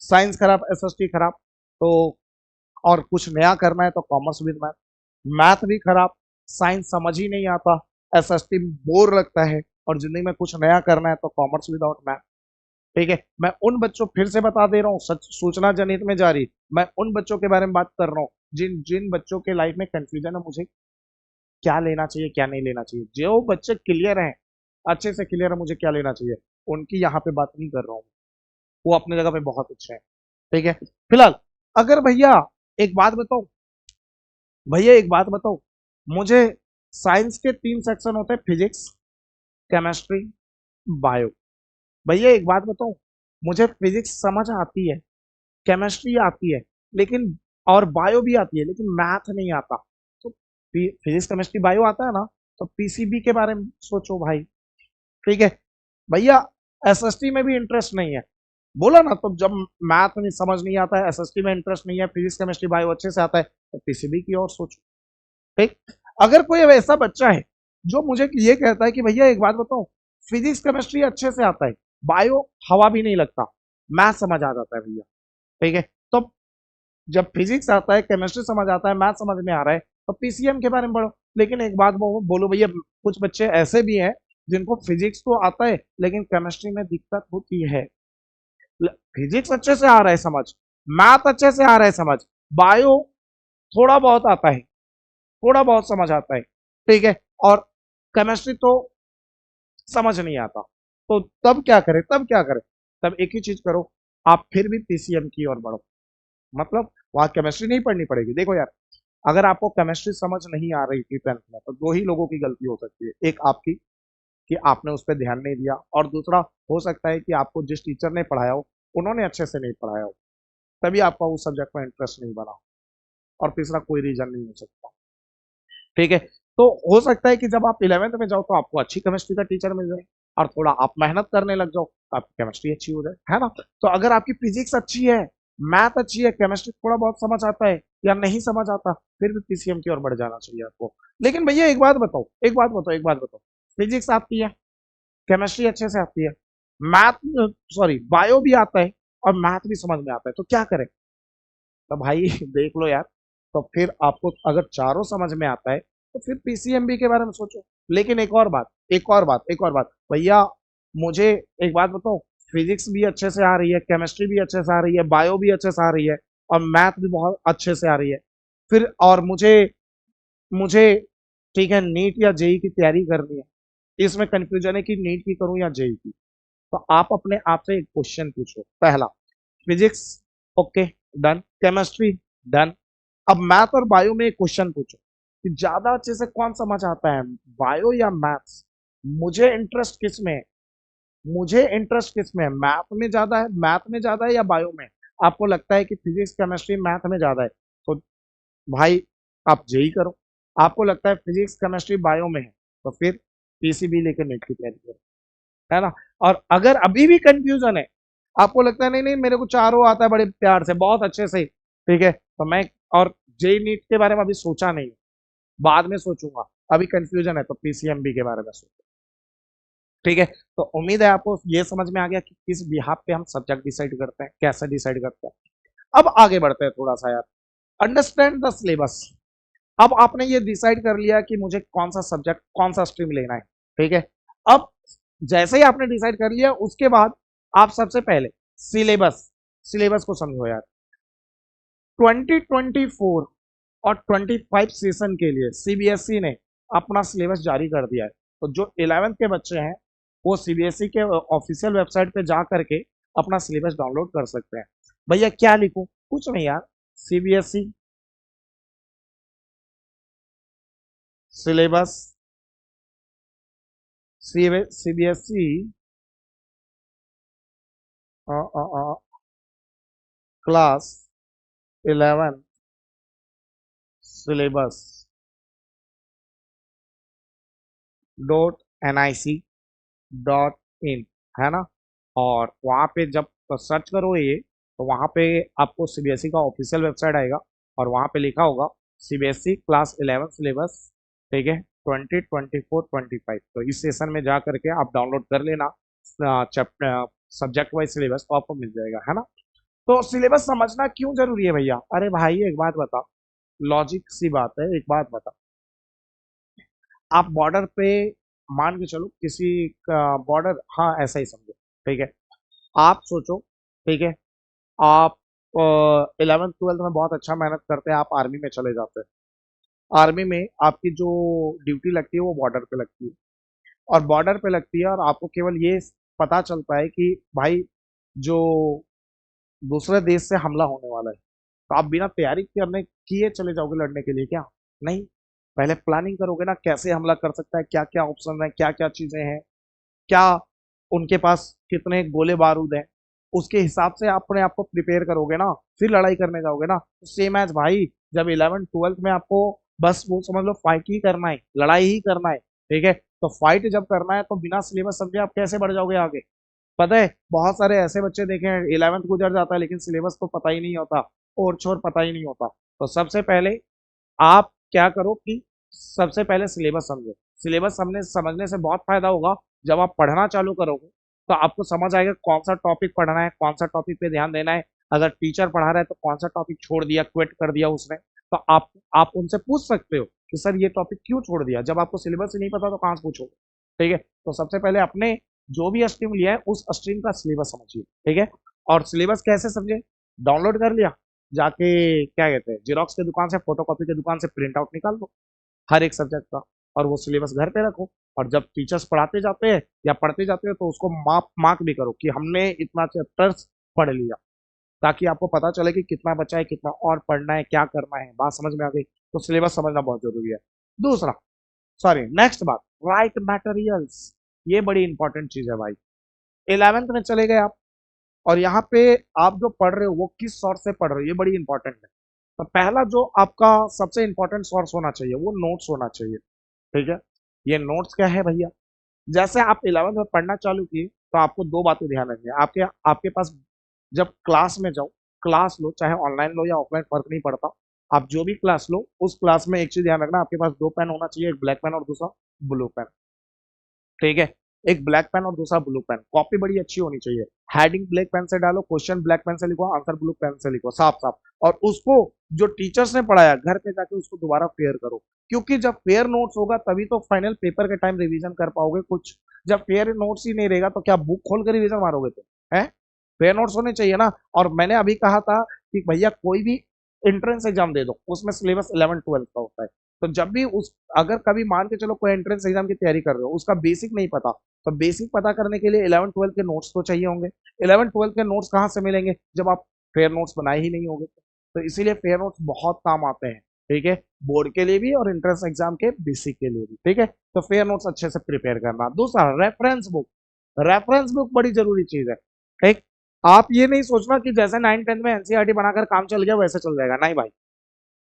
साइंस खराब, एसएसटी खराब, तो और कुछ नया करना है तो कॉमर्स विद मैथ, मैथ भी खराब, साइंस समझ ही नहीं आता, एसएसटी बोर लगता है, और जिंदगी में कुछ नया करना है तो कॉमर्स विदाउट मैथ। ठीक है, मैं उन बच्चों, फिर से बता दे रहा हूँ, सच सूचना जनहित में जारी, मैं उन बच्चों के बारे में बात कर रहा हूँ जिन जिन बच्चों के लाइफ में कंफ्यूजन है, मुझे क्या लेना चाहिए क्या नहीं लेना चाहिए। जो बच्चे क्लियर हैं, अच्छे से क्लियर है मुझे क्या लेना चाहिए, उनकी यहाँ पे बात नहीं कर रहा हूँ, वो अपनी जगह पे बहुत अच्छे हैं। ठीक है, फिलहाल अगर भैया एक बात बताओ, भैया एक बात बताओ, मुझे साइंस के 3 सेक्शन होते हैं, फिजिक्स, केमिस्ट्री, बायो। भैया एक बात बताओ, मुझे फिजिक्स समझ आती है, केमिस्ट्री आती है, लेकिन और बायो भी आती है, लेकिन मैथ नहीं आता। तो फिजिक्स केमिस्ट्री बायो आता है ना, तो पीसीबी के बारे में सोचो भाई। ठीक है भैया, एसएसटी में भी इंटरेस्ट नहीं है, बोला ना, तो जब मैथ में समझ नहीं आता है, एसएसटी में इंटरेस्ट नहीं है, फिजिक्स केमिस्ट्री बायो अच्छे से आता है, तो पीसीबी की ओर सोचो। ठीक, अगर कोई ऐसा बच्चा है जो मुझे ये कहता है कि भैया एक बात बताओ, फिजिक्स केमिस्ट्री अच्छे से आता है, बायो हवा भी नहीं लगता, मैथ समझ आ जाता है भैया, ठीक है, तो जब फिजिक्स आता है, केमिस्ट्री समझ आता है, मैथ समझ में आ रहा है, तो पीसीएम के बारे में पढ़ो। लेकिन एक बात बोलो भैया, कुछ बच्चे ऐसे भी हैं जिनको फिजिक्स तो आता है लेकिन केमिस्ट्री में दिक्कत होती है, फिजिक्स अच्छे से आ रहा है समझ, मैथ अच्छे से आ रहा है समझ, बायो थोड़ा बहुत आता है, थोड़ा बहुत समझ आता है, ठीक है, और केमिस्ट्री तो समझ नहीं आता, तो तब क्या करें, तब क्या करें, तब एक ही चीज करो, आप फिर भी पीसीएम की ओर बढ़ो, मतलब वहां केमिस्ट्री नहीं पढ़नी पड़ेगी। देखो यार, अगर आपको केमिस्ट्री समझ नहीं आ रही थी 10th में, तो दो ही लोगों की गलती हो सकती है, एक आपकी कि आपने उस पर ध्यान नहीं दिया, और दूसरा हो सकता है कि आपको जिस टीचर ने पढ़ाया हो उन्होंने अच्छे से नहीं पढ़ाया हो, तभी आपका उस सब्जेक्ट में इंटरेस्ट नहीं बना, और तीसरा कोई रीजन नहीं हो सकता। ठीक है, तो हो सकता है कि जब आप 11th में जाओ तो आपको अच्छी केमिस्ट्री का टीचर मिल जाए, और थोड़ा आप मेहनत करने लग जाओ तो आपकी केमिस्ट्री अच्छी हो जाए, है ना। तो अगर आपकी फिजिक्स अच्छी है, मैथ अच्छी है, केमिस्ट्री थोड़ा बहुत समझ आता है या नहीं समझ आता, फिर भी पीसीएम की ओर बढ़ जाना चाहिए आपको। लेकिन भैया एक बात बताओ, एक बात बताओ, एक बात बताओ, फिजिक्स आती है, केमिस्ट्री अच्छे से आती है, मैथ, सॉरी बायो भी आता है, और मैथ भी समझ में आता है, तो क्या करें। तो भाई देख लो यार, तो फिर आपको अगर चारों समझ में आता है तो फिर पीसीएमबी के बारे में सोचो। लेकिन एक और बात, एक और बात, एक और बात भैया, मुझे एक बात बताओ, फिजिक्स भी अच्छे से आ रही है, केमिस्ट्री भी अच्छे से आ रही है, बायो भी अच्छे से आ रही है, और मैथ भी बहुत अच्छे से आ रही है। फिर और मुझे मुझे ठीक है, नीट या जेई की तैयारी करनी है, इसमें कंफ्यूजन है कि नीट की करूं या जेई की। तो आप अपने आप से एक क्वेश्चन पूछो। पहला, physics okay, done. Chemistry done. अब मैथ और बायो में एक क्वेश्चन पूछो कि ज्यादा अच्छे से कौन समझ आता है, बायो या मैथ्स। मुझे इंटरेस्ट किस में है, मुझे इंटरेस्ट किस में है, मैथ में ज्यादा है, मैथ में ज्यादा है या बायो में। आपको लगता है कि फिजिक्स केमिस्ट्री मैथ में ज्यादा है, तो भाई आप जेई करो। आपको लगता है फिजिक्स केमिस्ट्री बायो में है, तो फिर पीसीबी लेकर नेट की तैयारी करो, है ना। और अगर अभी भी कंफ्यूजन है, आपको लगता है नहीं नहीं मेरे को चारों आता है बड़े प्यार से बहुत अच्छे से, ठीक है, तो मैं और जेई नीट के बारे में अभी सोचा नहीं, बाद में सोचूंगा, अभी कंफ्यूजन है तो पीसीएमबी के बारे में सोचो। ठीक है, तो उम्मीद है आपको ये समझ में आ गया कि किस बिहाफ पे हम सब्जेक्ट डिसाइड करते हैं, कैसे डिसाइड करते हैं। अब आगे बढ़ते हैं थोड़ा सा यार, अंडरस्टैंड द सिलेबस। अब आपने ये डिसाइड कर लिया कि मुझे कौन सा सब्जेक्ट कौन सा स्ट्रीम लेना है, ठीक है। अब जैसे ही आपने डिसाइड कर लिया, उसके बाद आप सबसे पहले सिलेबस सिलेबस को समझो यार। 2024 और 25 सेशन के लिए सीबीएसई ने अपना सिलेबस जारी कर दिया है। तो जो 11th के बच्चे हैं वो सीबीएसई के ऑफिशियल वेबसाइट पे जा करके अपना सिलेबस डाउनलोड कर सकते हैं। भैया क्या लिखूं, कुछ नहीं यार, CBSE syllabus, CBSE class 11 syllabus .nic.in, है ना। और वहाँ पे जब सर्च करोगे ये, तो वहाँ पे आपको सीबीएसई का ऑफिशियल वेबसाइट आएगा, और वहाँ पे लिखा होगा सीबीएसई क्लास 11 सिलेबस, ठीक है, 2024-25। तो इस सेशन में जा करके आप डाउनलोड कर लेना चैप्टर सब्जेक्ट वाइज सिलेबस, तो आपको मिल जाएगा, है ना। तो सिलेबस समझना क्यों जरूरी है भैया? अरे भाई एक बात बता, लॉजिक सी बात है, एक बात बता, आप बॉर्डर पे मान के चलो किसी का बॉर्डर, हाँ ऐसा ही समझो, ठीक है। आप सोचो, ठीक है, आप 11th 12th में बहुत अच्छा मेहनत करते हैं, आप आर्मी में चले जाते हैं। आर्मी में आपकी जो ड्यूटी लगती है वो बॉर्डर पे लगती है, और बॉर्डर पे लगती है, और आपको केवल ये पता चलता है कि भाई जो दूसरे देश से हमला होने वाला है, तो आप बिना तैयारी करने किए चले जाओगे लड़ने के लिए क्या? नहीं, पहले प्लानिंग करोगे ना, कैसे हमला कर सकता है, क्या क्या ऑप्शन है, क्या क्या चीजें हैं, क्या उनके पास कितने गोले बारूद हैं, उसके हिसाब से अपने आप को प्रिपेयर करोगे ना, फिर लड़ाई करने जाओगे ना। तो सेम एज भाई, जब 11th 12th में आपको बस वो समझ लो फाइट ही करना है, लड़ाई ही करना है, ठीक है, तो फाइट जब करना है तो बिना सिलेबस समझे आप कैसे बढ़ जाओगे आगे? पता है बहुत सारे ऐसे बच्चे देखे हैं 11th गुजर जाता है लेकिन सिलेबस तो पता ही नहीं होता, और छोर पता ही नहीं होता। तो सबसे पहले आप क्या करो कि सबसे पहले सिलेबस समझो। सिलेबस समझने से बहुत फायदा होगा, जब आप पढ़ना चालू करोगे तो आपको समझ आएगा कौन सा टॉपिक पढ़ना है, कौन सा टॉपिक पे ध्यान देना है। अगर टीचर पढ़ा रहा है तो कौन सा टॉपिक छोड़ दिया, क्विट कर दिया उसने, तो आप उनसे पूछ सकते हो कि सर ये टॉपिक क्यों छोड़ दिया। जब आपको सिलेबस ही नहीं पता तो कहाँ से पूछोगे? ठीक है, तो सबसे पहले अपने जो भी स्ट्रीम लिया है उस स्ट्रीम का सिलेबस समझिए, ठीक है। और सिलेबस कैसे समझे? डाउनलोड कर लिया, जाके क्या कहते हैं जिरोक्स की दुकान से, फोटोकॉपी की दुकान से प्रिंट आउट निकाल लो हर एक सब्जेक्ट का, और वो सिलेबस घर पे रखो। और जब टीचर्स पढ़ाते जाते हैं या पढ़ते जाते हैं तो उसको मार्क भी करो कि हमने इतना चैप्टर्स पढ़ लिया, ताकि आपको पता चले कि कितना बचा है, कितना और पढ़ना है, क्या करना है। बात समझ में आ गई? तो सिलेबस समझना बहुत जरूरी है। दूसरा, सॉरी नेक्स्ट बात, राइट मटेरियल्स। ये बड़ी इंपॉर्टेंट चीज है भाई। 11th में चले गए आप, और यहाँ पे आप जो पढ़ रहे हो वो किस सोर्स से पढ़ रहे हो, ये बड़ी इंपॉर्टेंट है। तो पहला जो आपका सबसे इंपॉर्टेंट सोर्स होना चाहिए वो नोट्स होना चाहिए, ठीक है। ये नोट्स क्या है भैया? जैसे आप 11th में पढ़ना चालू किए तो आपको दो बातें ध्यान रखनी है। आपके आपके पास जब क्लास में जाओ, क्लास लो, चाहे ऑनलाइन लो या ऑफलाइन, फर्क नहीं पड़ता। आप जो भी क्लास लो उस क्लास में एक चीज ध्यान रखना, आपके पास दो पेन होना चाहिए, एक ब्लैक पेन और दूसरा ब्लू पेन, ठीक है। एक ब्लैक पेन और दूसरा ब्लू पेन, कॉपी बड़ी अच्छी होनी चाहिए। हेडिंग ब्लैक पेन से डालो, क्वेश्चन ब्लैक पेन से लिखो, आंसर ब्लू पेन से लिखो, साफ साफ। और उसको जो टीचर्स ने पढ़ाया घर पे जाके उसको दोबारा फेयर करो, क्योंकि जब फेयर नोट्स होगा तभी तो फाइनल पेपर के टाइम रिवीजन कर पाओगे कुछ। जब फेयर नोट्स ही नहीं रहेगा तो क्या बुक खोल कर रिवीजन मारोगे? है, फेयर नोट्स होने चाहिए ना। और मैंने अभी कहा था कि भैया कोई भी एंट्रेंस एग्जाम दे दो, उसमें सिलेबस 11-12 का होता है। तो जब भी उस अगर कभी मान के चलो कोई एंट्रेंस एग्जाम की तैयारी कर रहे हो, उसका बेसिक नहीं पता, तो बेसिक पता करने के लिए 11-12 के नोट्स तो चाहिए होंगे। 11-12 के नोट्स कहाँ से मिलेंगे जब आप फेयर नोट्स बनाए ही नहीं होंगे। तो इसीलिए फेयर नोट्स बहुत काम आते हैं, ठीक है, बोर्ड के लिए भी और एंट्रेंस एग्जाम के बेसिक के लिए भी, ठीक है। तो फेयर नोट्स अच्छे से प्रिपेयर करना। दूसरा, रेफरेंस बुक। रेफरेंस बुक बड़ी जरूरी चीज है, ठीक। आप ये नहीं सोचना कि जैसे 9-10 में एनसीईआरटी बनाकर काम चल गया वैसे चल जाएगा, नहीं भाई।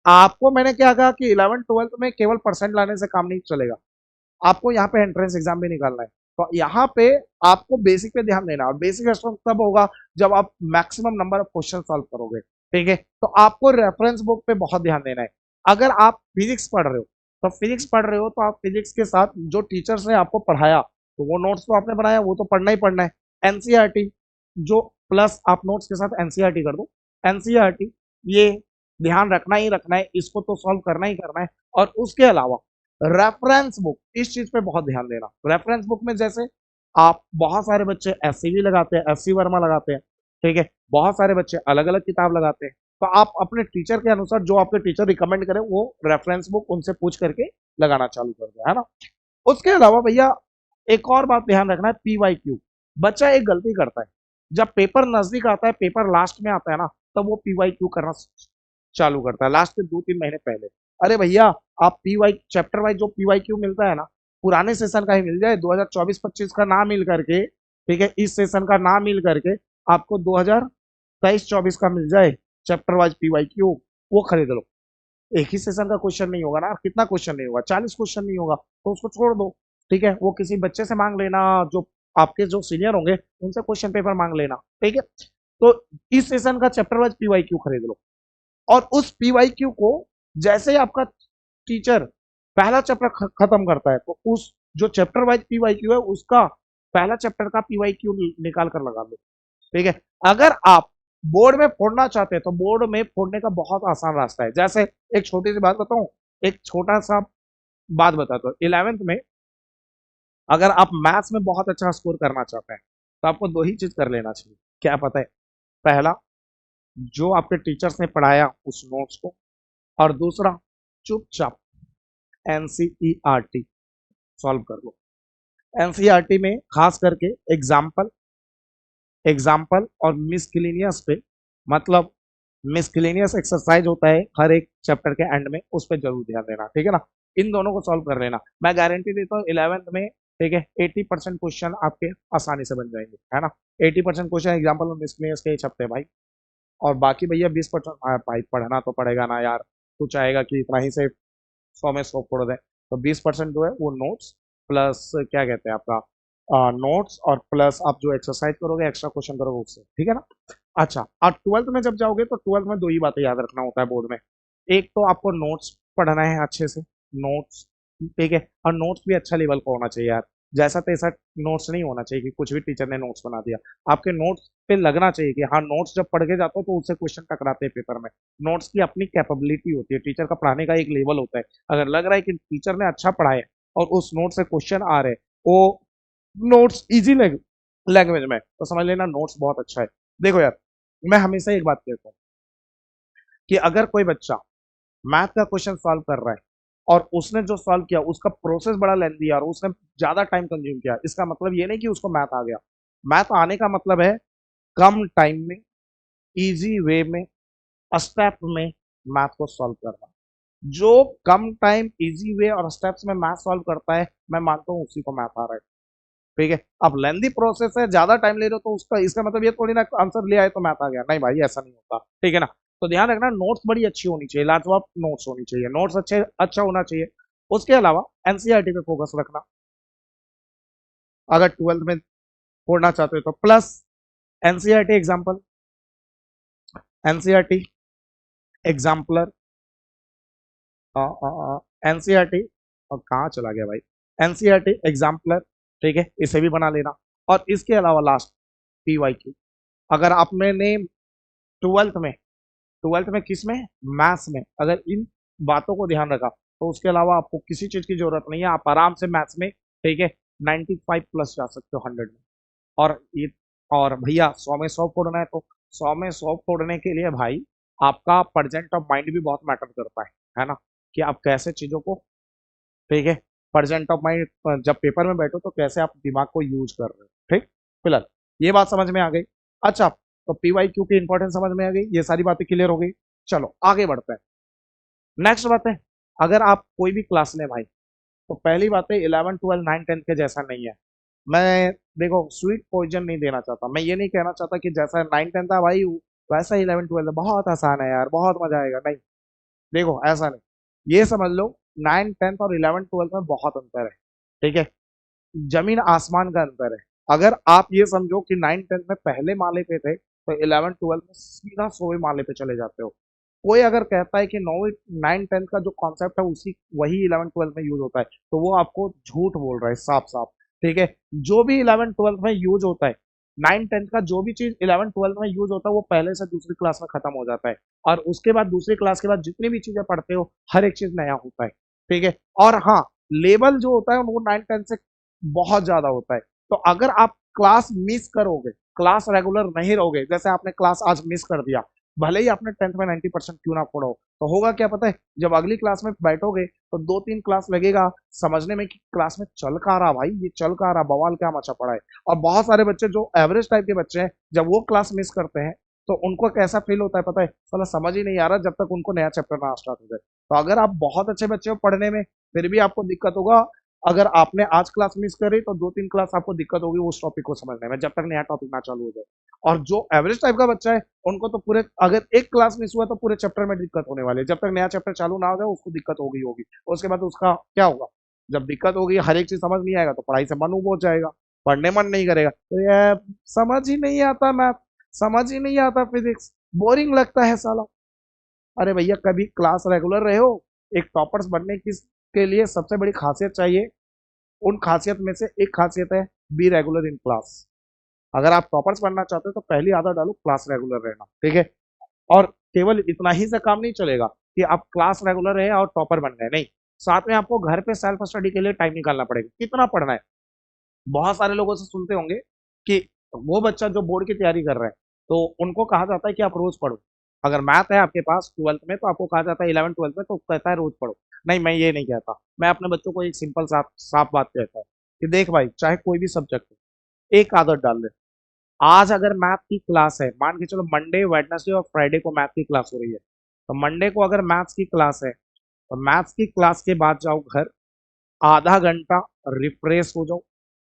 आपको मैंने क्या कहा कि 11-12 में केवल परसेंट लाने से काम नहीं चलेगा, आपको यहाँ पे एंट्रेंस एग्जाम भी निकालना है। तो यहाँ पे आपको बेसिक पे ध्यान देना, और बेसिक स्ट्रेंथ तब होगा जब आप maximum number of question solve करोगे, ठीक है। तो आपको रेफरेंस बुक पे बहुत ध्यान देना है। अगर आप फिजिक्स पढ़ रहे हो तो फिजिक्स पढ़ रहे हो तो आप फिजिक्स के साथ जो टीचर्स ने आपको पढ़ाया तो वो नोट्स तो आपने बनाया, वो तो पढ़ना ही पढ़ना है। एनसीईआरटी जो प्लस आप नोट्स के साथ एनसीईआरटी कर दो। एनसीईआरटी ये ध्यान रखना ही रखना है, इसको तो सॉल्व करना ही करना है। और उसके अलावा रेफरेंस बुक, इस चीज पे बहुत ध्यान देना। रेफरेंस बुक में जैसे आप बहुत सारे बच्चे एससीवी लगाते हैं, एससी वर्मा लगाते हैं, ठीक है, बहुत सारे बच्चे अलग अलग किताब लगाते हैं। तो आप अपने टीचर के अनुसार जो आपके टीचर रिकमेंड करें वो रेफरेंस बुक उनसे पूछ करके लगाना चालू कर दो, है ना। उसके अलावा भैया एक और बात ध्यान रखना है, पीवाईक्यू। बच्चा एक गलती करता है, जब पेपर नजदीक आता है, पेपर लास्ट में आता है ना, तब वो पीवाईक्यू करना चालू करता है लास्ट के 2-3 महीने पहले। अरे भैया, आप पीवाई चैप्टर वाइज जो पीवाईक्यू मिलता है ना, पुराने सेशन का ही मिल जाए, 2024-25 का ना मिल करके, ठीक है, इस सेशन का ना मिल करके आपको 2023-24 का मिल जाए चैप्टर वाइज पीवाईक्यू, वो खरीद लो। एक ही सेशन का क्वेश्चन नहीं होगा ना, कितना क्वेश्चन नहीं होगा, 40 क्वेश्चन नहीं होगा, तो उसको छोड़ दो, ठीक है। वो किसी बच्चे से मांग लेना, जो आपके जो सीनियर होंगे उनसे क्वेश्चन पेपर मांग लेना, ठीक है। तो इस सेशन का चैप्टर वाइज पीवाईक्यू खरीद लो, और उस पीवाईक्यू को जैसे ही आपका टीचर पहला चैप्टर खत्म करता है तो उस जो चैप्टर वाइज पीवाईक्यू है उसका पहला चैप्टर का पीवाईक्यू निकाल कर लगा लो, ठीक है। अगर आप बोर्ड में फोड़ना चाहते हैं तो बोर्ड में फोड़ने का बहुत आसान रास्ता है। जैसे एक छोटी सी बात बताऊं, एक छोटा सा बात बताता हूँ। 11th में अगर आप मैथ्स में बहुत अच्छा स्कोर करना चाहते हैं तो आपको दो ही चीज कर लेना चाहिए, क्या पता है? पहला, जो आपके टीचर्स ने पढ़ाया उस नोट्स को, और दूसरा, चुपचाप एनसीईआरटी सॉल्व कर लो। एनसीईआरटी में खास करके एग्जाम्पल एग्जाम्पल और मिसकिलेनियस पे, मतलब मिसकिलेनियस एक्सरसाइज होता है हर एक चैप्टर के एंड में, उस पर जरूर ध्यान देना, ठीक है ना। इन दोनों को सॉल्व कर लेना, मैं गारंटी देता हूँ 11th में, ठीक है, 80% क्वेश्चन आपके आसानी से बन जाएंगे, है ना। 80% क्वेश्चन एग्जाम्पल और मिसकिलेनियस के ही छपते हैं भाई। और बाकी भैया 20% भाई पढ़ना तो पड़ेगा ना यार, तू चाहेगा कि इतना ही से 100 में 100 फोड़ दे। तो 20% जो है वो नोट्स प्लस क्या कहते हैं आपका, नोट्स और प्लस आप जो एक्सरसाइज करोगे, एक्स्ट्रा क्वेश्चन करोगे उससे, ठीक है ना। अच्छा, और 12th में जब जाओगे तो 12th में दो ही बातें याद रखना होता है बोर्ड में। एक तो आपको नोट्स पढ़ना है अच्छे से, नोट्स, ठीक है, और नोट्स भी अच्छा लेवल का होना चाहिए यार। जैसा तैसा नोट्स नहीं होना चाहिए कि कुछ भी टीचर ने नोट्स बना दिया। आपके नोट्स पे लगना चाहिए कि हाँ, नोट्स जब पढ़ के जाते हो तो उससे क्वेश्चन टकराते हैं पेपर में। नोट्स की अपनी कैपेबिलिटी होती है, टीचर का पढ़ाने का एक लेवल होता है। अगर लग रहा है कि टीचर ने अच्छा पढ़ाया और उस नोट से क्वेश्चन आ रहे हैं, वो नोट्स इजी लैंग्वेज में, तो समझ लेना नोट्स बहुत अच्छा है। देखो यार, मैं हमेशा एक बात कहता हूँ कि अगर कोई बच्चा मैथ का क्वेश्चन सॉल्व कर रहा है और उसने जो सॉल्व किया उसका प्रोसेस बड़ा लेंथी है और उसने ज्यादा टाइम कंज्यूम किया, इसका मतलब ये नहीं कि उसको मैथ आ गया। मैथ आने का मतलब है कम टाइम में, इजी वे में, स्टेप में मैथ को सॉल्व करना। जो कम टाइम, इजी वे और स्टेप्स में मैथ सॉल्व करता है, मैं मानता हूँ उसी को मैथ आ रहा है, ठीक है। अब लेंदी प्रोसेस है, ज्यादा टाइम ले रहे हो तो उसका इसका मतलब ये थोड़ी ना आंसर ले आए तो मैथ आ गया, नहीं भाई, ऐसा नहीं होता, ठीक है ना। तो ध्यान रखना, नोट्स बड़ी अच्छी होनी चाहिए, लाजवाब नोट्स होनी चाहिए, नोट्स अच्छा होना चाहिए। उसके अलावा एनसीईआरटी पे फोकस रखना, अगर 12th में पढ़ना चाहते हो तो, plus NCERT example, NCERT exemplar, NCERT, और कहाँ चला गया भाई, एनसीईआरटी एग्जाम्पलर, ठीक है, इसे भी बना लेना। और इसके अलावा लास्ट, पीवाईक्यू। अगर आपने 12th में 12th में किस में, मैथ्स में, अगर इन बातों को ध्यान रखा तो उसके अलावा आपको किसी चीज की जरूरत नहीं है, आप आराम से मैथ्स में, ठीक है, 95 प्लस जा सकते हो 100 में। और ये और भैया 100 में 100 फोड़ना है तो 100 में 100 फोड़ने के लिए भाई आपका प्रेजेंट ऑफ माइंड भी बहुत मैटर करता है ना, कि आप कैसे चीजों को, ठीक है, प्रेजेंट ऑफ माइंड जब पेपर में बैठो तो कैसे आप दिमाग को यूज कर रहे हो, ठीक। फिलहाल ये बात समझ में आ गई। अच्छा, तो PYQ की इंपॉर्टेंस समझ में आ गई, ये सारी बातें क्लियर हो गई। चलो आगे बढ़ते हैं। नेक्स्ट बात है, अगर आप कोई भी क्लास लें भाई, तो पहली बात है 11 12 9 10 के जैसा नहीं है। मैं देखो स्वीट पॉइजन नहीं देना चाहता, मैं ये नहीं कहना चाहता कि जैसा 9 10 था भाई वैसा 11 12 बहुत आसान है यार, बहुत मजा आएगा, नहीं। देखो ऐसा नहीं, ये समझ लो 9 10 और 11 12 में बहुत अंतर है, ठीक है, जमीन आसमान का अंतर है। अगर आप ये समझो कि 9 10 में पहले माले पे थे, तो 11 12 में सीधा 100वें माले पे चले जाते हो। कोई अगर कहता है कि 9 10 का जो कॉन्सेप्ट है उसी वही 11 12 में यूज होता है, तो वो आपको झूठ बोल रहा है साफ साफ, ठीक है। जो भी 11 12 में यूज होता है, 9 10 का जो भी चीज 11 12 में यूज होता है वो पहले से दूसरी क्लास में खत्म हो जाता है, और उसके बाद दूसरी क्लास के बाद जितनी भी चीजें पढ़ते हो हर एक चीज नया होता है, ठीक है। और हाँ, लेवल जो होता है वो 9 10 से बहुत ज्यादा होता है। तो अगर आप क्लास मिस करोगे, क्लास रेगुलर नहीं रहोगे, जैसे आपने क्लास आज मिस कर दिया, भले ही आपने 10th में 90% क्यों ना पढ़ो, तो होगा क्या पता है, जब अगली क्लास में बैठोगे तो 2 3 क्लास लगेगा समझने में कि क्लास में चल का रहा, भाई ये चल का रहा, बवाल क्या मचा पड़ा है। और बहुत सारे बच्चे जो एवरेज टाइप के बच्चे हैं, जब वो क्लास मिस करते हैं तो उनको कैसा फील होता है पता है, साला समझ ही नहीं आ रहा जब तक उनको नया चैप्टर ना स्टार्ट हो जाए। तो अगर आप बहुत अच्छे बच्चे हो पढ़ने में, फिर भी आपको दिक्कत होगा, अगर आपने आज क्लास मिस करी तो 2 3 क्लास आपको दिक्कत होगी उस टॉपिक को समझने में, जब तक नया टॉपिक ना चालू हो जाए। और जो एवरेज टाइप का बच्चा है उनको तो पूरे, अगर एक क्लास मिस हुआ तो पूरे चैप्टर में दिक्कत होने वाली है, जब तक नया चैप्टर चालू ना हो जाए उसको दिक्कत होगी होगी। उसके बाद उसका क्या होगा, जब दिक्कत होगी हर एक चीज समझ नहीं आएगा तो पढ़ाई से मन उब हो जाएगा, पढ़ने मन नहीं करेगा, तो ये समझ ही नहीं आता मैथ, समझ ही नहीं आता फिजिक्स, बोरिंग लगता है साला। अरे भैया कभी क्लास रेगुलर रहे हो, एक टॉपर्स बनने की के लिए सबसे बड़ी खासियत चाहिए, उन खासियत में से एक खासियत है बी रेगुलर इन क्लास। अगर आप टॉपर्स बनना चाहते हो तो पहली आदत डालो क्लास रेगुलर रहना, ठीक है। और केवल इतना ही से काम नहीं चलेगा कि आप क्लास रेगुलर रहे और टॉपर बन गए, नहीं, साथ में आपको घर पे सेल्फ स्टडी के लिए टाइम निकालना पड़ेगा। कितना पढ़ना है, बहुत सारे लोगों से सुनते होंगे कि वो बच्चा जो बोर्ड की तैयारी कर रहा है तो उनको कहा जाता है कि आप रोज पढ़ो। अगर मैथ है आपके पास 12th में तो आपको कहा जाता है 11 12 में तो कहता है रोज पढ़ो। नहीं, मैं ये नहीं कहता, मैं अपने बच्चों को एक सिंपल साफ साफ बात कहता हूँ कि देख भाई, चाहे कोई भी सब्जेक्ट हो, एक आदत डाल ले। आज अगर मैथ की क्लास है, मान के चलो मंडे वेडनेसडे और फ्राइडे को मैथ की क्लास हो रही है, तो मंडे को अगर मैथ्स की क्लास है तो मैथ्स की क्लास के बाद जाओ घर, आधा घंटा रिफ्रेश हो जाओ,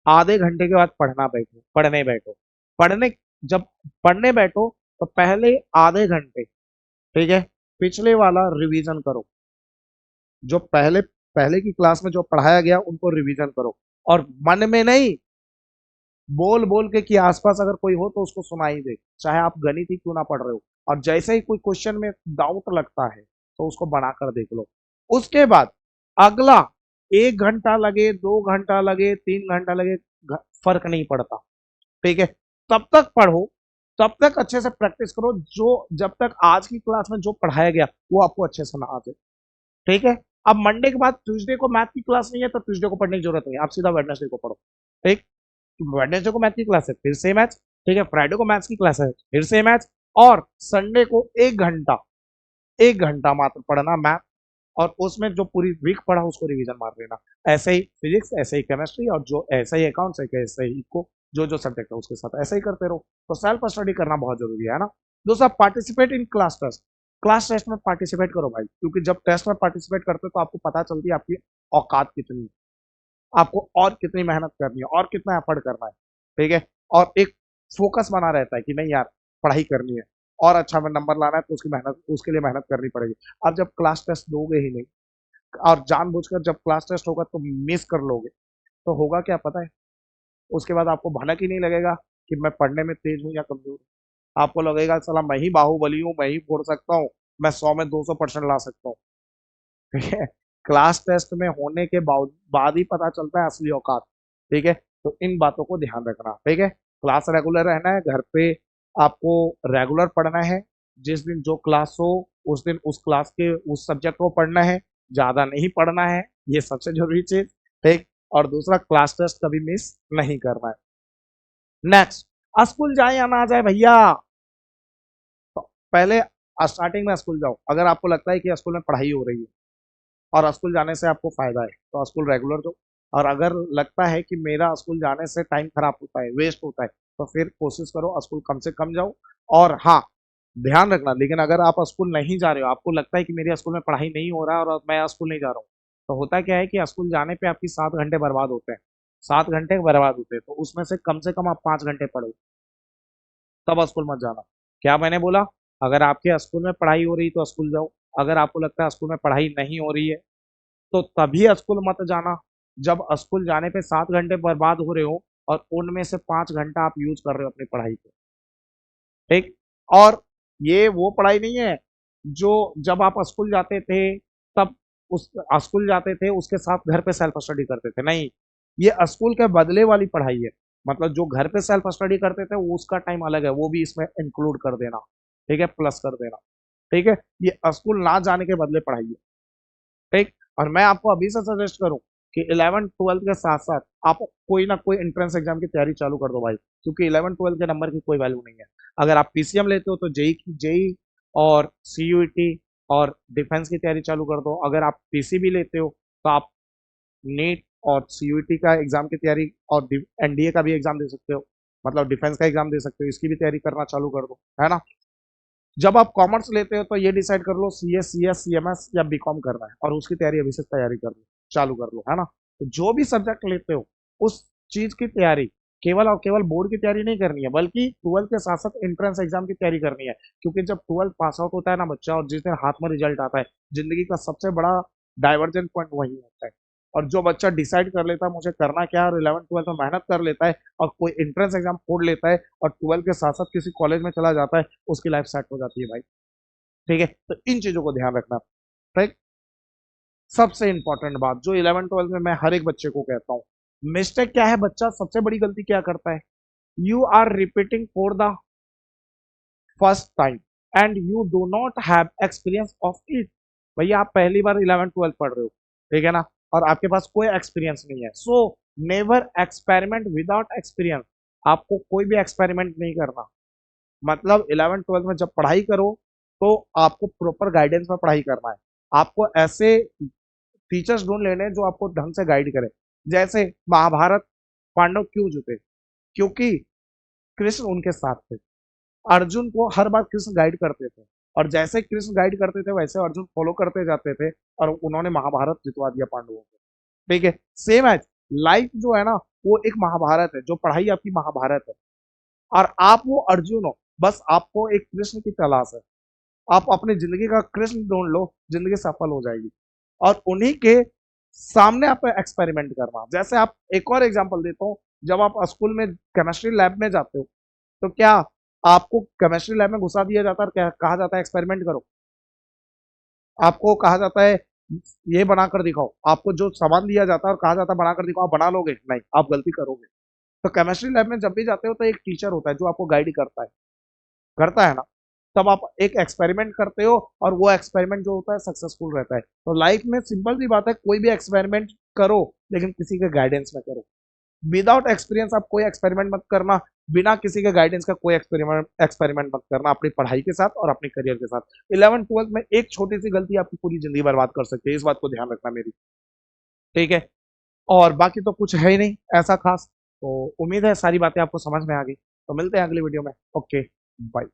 आधे घंटे के बाद पढ़ने बैठो। पढ़ने जब पढ़ने बैठो तो पहले आधे घंटे, ठीक है, पिछले वाला रिवीजन करो, जो पहले पहले की क्लास में जो पढ़ाया गया उनको रिवीजन करो, और मन में नहीं, बोल बोल के कि आसपास अगर कोई हो तो उसको सुनाई दे, चाहे आप गणित ही क्यों ना पढ़ रहे हो। और जैसे ही कोई क्वेश्चन में डाउट लगता है तो उसको बनाकर देख लो। उसके बाद अगला 1 घंटा लगे, 2 घंटा लगे, 3 घंटा लगे, फर्क नहीं पड़ता, ठीक है, तब तक पढ़ो, तब तक अच्छे से प्रैक्टिस करो, जो जब तक आज की क्लास में जो पढ़ाया गया वो आपको अच्छे से ना आ जाए, ठीक है। अब मंडे के बाद ट्यूसडे को मैथ की क्लास नहीं है तो ट्यूसडे को पढ़ने की जरूरत नहीं, आप सीधा वेडनेसडे को पढ़ो, ठीक। वेडनेसडे को मैथ की क्लास है फिर से मैथ, ठीक है, फ्राइडे को मैथ्स की क्लास है फिर से मैथ, और संडे को 1 घंटा, 1 घंटा मात्र पढ़ना मैथ, और उसमें जो पूरी वीक पढ़ा उसको रिवीजन मार लेना। ऐसे ही फिजिक्स, ऐसे ही केमिस्ट्री, और जो ऐसे ही अकाउंट्स है, ऐसे ही को जो जो सब्जेक्ट है उसके साथ ऐसे ही करते रहो। तो सेल्फ स्टडी करना बहुत जरूरी है ना। दूसरा, participate in class test. Class test में पार्टिसिपेट करो भाई, क्योंकि जब टेस्ट में पार्टिसिपेट करते हो तो आपको पता चलती है आपकी औकात कितनी है, आपको और कितनी मेहनत करनी है और कितना एफर्ट करना है, ठीक है। और एक फोकस बना रहता है कि नहीं यार, पढ़ाई करनी है और अच्छा में नंबर लाना है तो उसकी मेहनत, उसके लिए मेहनत करनी पड़ेगी। अब जब क्लास टेस्ट दोगे ही नहीं और जानबूझकर जब क्लास टेस्ट होगा तो मिस कर लोगे, तो होगा क्या पता है, उसके बाद आपको भनक ही नहीं लगेगा कि मैं पढ़ने में तेज हूँ या कमजोर हूँ। आपको लगेगा साला मैं ही बाहुबली हूँ, मैं ही फोड़ सकता हूँ, मैं 100 में 200% ला सकता हूँ, ठीक है। क्लास टेस्ट में होने के बाद ही पता चलता है असली औकात, ठीक है। तो इन बातों को ध्यान रखना, ठीक है। क्लास रेगुलर रहना है, घर पे आपको रेगुलर पढ़ना है, जिस दिन जो क्लास हो उस दिन उस क्लास के उस सब्जेक्ट को पढ़ना है, ज्यादा नहीं पढ़ना है, ये सबसे जरूरी चीज, ठीक। और दूसरा, क्लास टेस्ट कभी मिस नहीं करना है। नेक्स्ट, स्कूल जाए या ना जाए भैया, तो पहले स्टार्टिंग में स्कूल जाओ। अगर आपको लगता है कि स्कूल में पढ़ाई हो रही है और स्कूल जाने से आपको फायदा है तो स्कूल रेगुलर जाओ। और अगर लगता है कि मेरा स्कूल जाने से टाइम खराब होता है, वेस्ट होता है, तो फिर कोशिश करो स्कूल कम से कम जाओ। और हाँ, ध्यान रखना, लेकिन अगर आप स्कूल नहीं जा रहे हो, आपको लगता है कि मेरे स्कूल में पढ़ाई नहीं हो रहा है और मैं स्कूल नहीं जा रहा हूँ, तो होता क्या है कि स्कूल जाने पे आपकी 7 घंटे बर्बाद होते हैं। 7 घंटे बर्बाद होते हैं, तो उसमें से कम आप 5 घंटे पढ़ो, तब स्कूल मत जाना। क्या मैंने बोला? अगर आपके स्कूल में पढ़ाई हो रही तो स्कूल जाओ। अगर आपको लगता है स्कूल में पढ़ाई नहीं हो रही है तो तभी स्कूल मत जाना जब स्कूल जाने पे 7 घंटे बर्बाद हो रहे हो और उनमें से 5 घंटा आप यूज कर रहे हो अपनी पढ़ाई पे। ठीक। और ये वो पढ़ाई नहीं है जो जब आप स्कूल जाते थे तब उस स्कूल जाते थे उसके साथ घर पे सेल्फ स्टडी करते थे, नहीं। ये स्कूल के बदले वाली पढ़ाई है। मतलब जो घर पे सेल्फ स्टडी करते थे वो उसका टाइम अलग है, वो भी इसमें इंक्लूड कर देना। ठीक है, प्लस कर देना। ठीक है, ये स्कूल ना जाने के बदले पढ़ाई है। ठीक। और मैं आपको अभी से सजेस्ट करूं कि 11th 12th के साथ साथ आप कोई ना कोई एंट्रेंस एग्जाम की तैयारी चालू कर दो भाई, क्योंकि 11th 12th के नंबर की कोई वैल्यू नहीं है। अगर आप पीसीएम लेते हो तो जेई की जेई और सीयूईटी और डिफेंस की तैयारी चालू कर दो। अगर आप पीसीबी लेते हो तो आप नीट और सीयूईटी का एग्जाम की तैयारी और एनडीए का भी एग्जाम दे सकते हो, मतलब डिफेंस का एग्जाम दे सकते हो, इसकी भी तैयारी करना चालू कर दो, है ना। जब आप कॉमर्स लेते हो तो ये डिसाइड कर लो सीएस सीएस सीएमएस या बीकॉम करना है, और उसकी तैयारी अभी से तैयारी कर लो, चालू कर लो, है ना। तो जो भी सब्जेक्ट लेते हो उस चीज की तैयारी केवल और केवल बोर्ड की तैयारी नहीं करनी है, बल्कि 12th के साथ साथ एंट्रेंस एग्जाम की तैयारी करनी है। क्योंकि जब 12th पास आउट होता है ना बच्चा, और जिस दिन हाथ में रिजल्ट आता है, जिंदगी का सबसे बड़ा डाइवर्जेंट पॉइंट वही होता है। और जो बच्चा डिसाइड कर लेता है मुझे करना क्या है और 11th 12th में मेहनत कर लेता है और कोई एंट्रेंस एग्जाम फोड़ लेता है और 12th के साथ साथ किसी कॉलेज में चला जाता है, उसकी लाइफ सेट हो जाती है भाई। ठीक है, तो इन चीजों को ध्यान रखना। ठीक। सबसे इंपॉर्टेंट बात जो 11th 12th में मैं हर एक बच्चे को कहता हूँ, मिस्टेक क्या है, बच्चा सबसे बड़ी गलती क्या करता है? You are repeating for the first time and you do not have experience of it. भैया आप पहली बार 11th 12th पढ़ रहे हो, ठीक है ना, और आपके पास कोई एक्सपीरियंस नहीं है। So never experiment without experience. आपको कोई भी एक्सपेरिमेंट नहीं करना। मतलब 11th 12th में जब पढ़ाई करो तो आपको प्रॉपर गाइडेंस में पढ़ाई करना है। आपको ऐसे टीचर्स ढूंढ लेने हैं जो आपको ढंग से गाइड करें। जैसे महाभारत पांडव क्यों जीते? क्योंकि कृष्ण उनके साथ थे। अर्जुन को हर बार कृष्ण गाइड करते थे, और जैसे कृष्ण गाइड करते थे वैसे अर्जुन फॉलो करते जाते थे, और उन्होंने महाभारत जितवा दिया पांडवों को। ठीक है, सेम एज लाइफ जो है ना, वो एक महाभारत है, जो पढ़ाई आपकी महाभारत है, और आप वो अर्जुन हो। बस आपको एक कृष्ण की तलाश है। आप अपनी जिंदगी का कृष्ण ढूंढ लो, जिंदगी सफल हो जाएगी। और उन्हीं के सामने आप एक्सपेरिमेंट करना। जैसे आप, एक और एग्जांपल देता हूँ, जब आप स्कूल में केमिस्ट्री लैब में जाते हो तो क्या आपको केमिस्ट्री लैब में घुसा दिया जाता है और क्या कहा जाता है एक्सपेरिमेंट करो? आपको कहा जाता है ये बनाकर दिखाओ। आपको जो सामान दिया जाता है और कहा जाता है बनाकर दिखाओ, आप बना लोगे? नहीं, आप गलती करोगे। तो केमिस्ट्री लैब में जब भी जाते हो तो एक टीचर होता है जो आपको गाइड करता है ना। तब आप एक एक्सपेरिमेंट करते हो और वो एक्सपेरिमेंट जो होता है सक्सेसफुल रहता है। तो लाइफ में सिंपल सी बात है, कोई भी एक्सपेरिमेंट करो लेकिन किसी के गाइडेंस में करो। विदाउट एक्सपीरियंस आप कोई एक्सपेरिमेंट मत करना, बिना किसी के गाइडेंस का कोई एक्सपेरिमेंट मत करना अपनी पढ़ाई के साथ और अपने करियर के साथ। 11th 12th में एक छोटी सी गलती आपकी पूरी जिंदगी बर्बाद कर सकती है, इस बात को ध्यान रखना मेरी। ठीक है, और बाकी तो कुछ है ही नहीं ऐसा खास। तो उम्मीद है सारी बातें आपको समझ में आ गई। तो मिलते हैं अगली वीडियो में। Okay, bye.